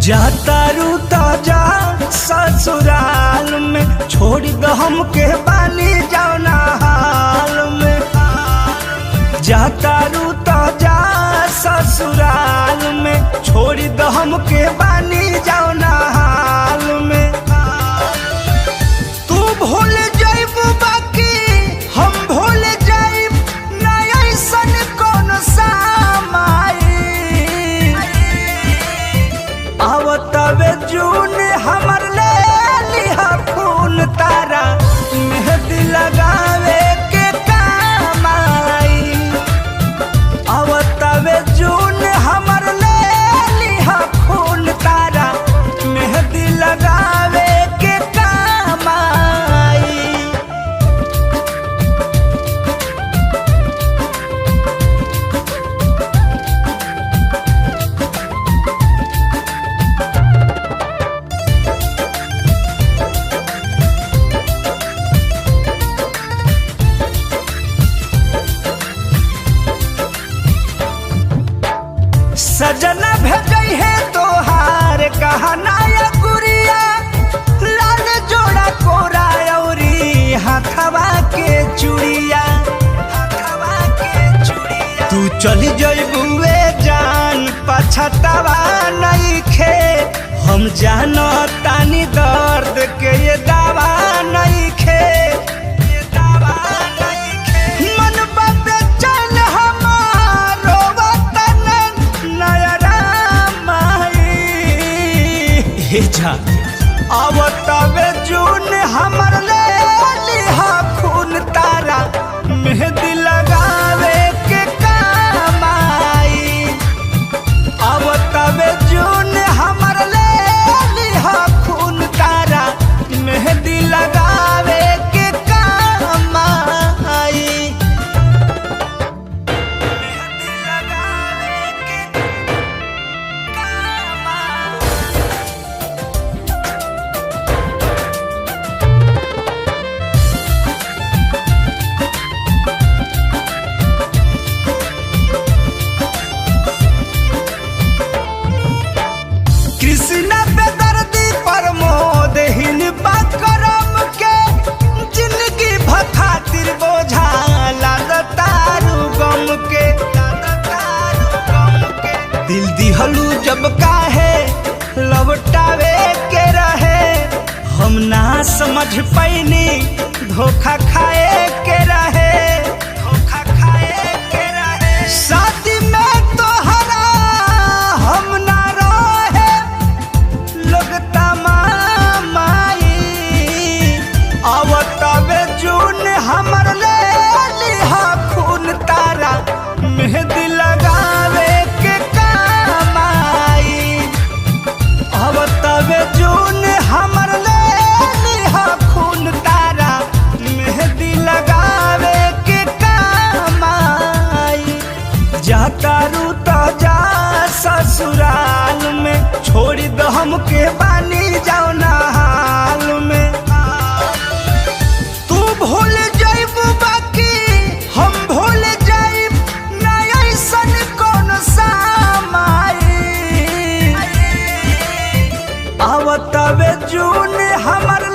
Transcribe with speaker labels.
Speaker 1: जातारू ताजा ससुराल में छोड़ दो हमके बानी जाना हाल में। जातारू ताजा ससुराल में छोड़ दो हमके बानी जाना हाल में। तू भूल जाइब बाकी हम भूल जाइब ना ऐसन कौन सामाई। आवतवे जून हमर ले लिहा खून तारा मेहंदी लगावे के काम आई। आवतवे जून हमर ले लिहा खून तारा मेहंदी लगावे के काम आई। सजना भेजई है तोहार कहना या गुड़िया लाल जोड़ा कोरा औरी हाथवा के चूड़िया। तू चली जइबुए जान पछतावा नइखे। हम जानो तानी दर्द के ये दावा नइखे। मन बाबे चल हमारो वतन नयरा माई। हे जा आवतवे जून हमर ले लिहा खून तारा मेहंदी लगावे के काम आई। आवतवे जून हमर ले लिहा खून तारा मेहंदी लगावे के काम आई। मेहंदी लगावे के काम आई। कृष्णा बेदर्दी प्रमोद हिन करम के जिंदगी भखातिर बोझा लाद तारू गम के। दिल दिहलू जब काहे लौटावे के रहे। हम ना समझ पैनी धोखा खाए के रहे। शादी में तोहरा हम ना रहे लोग तमामाई। आवतवे जून हमर ले लिहा खून तारा मेहंदी लगावे के काम आई। आवतवे जून हमर ले लिहा खून तारा मेहंदी लगावे के काम आई। जातारू ताजा ससुराल में छोड़ दो हमके बानी जाना हाल में। तू भूल जाइब बाकी हम भूल जाइब ना ऐसन कौन सामाई। आवतवे जून हमर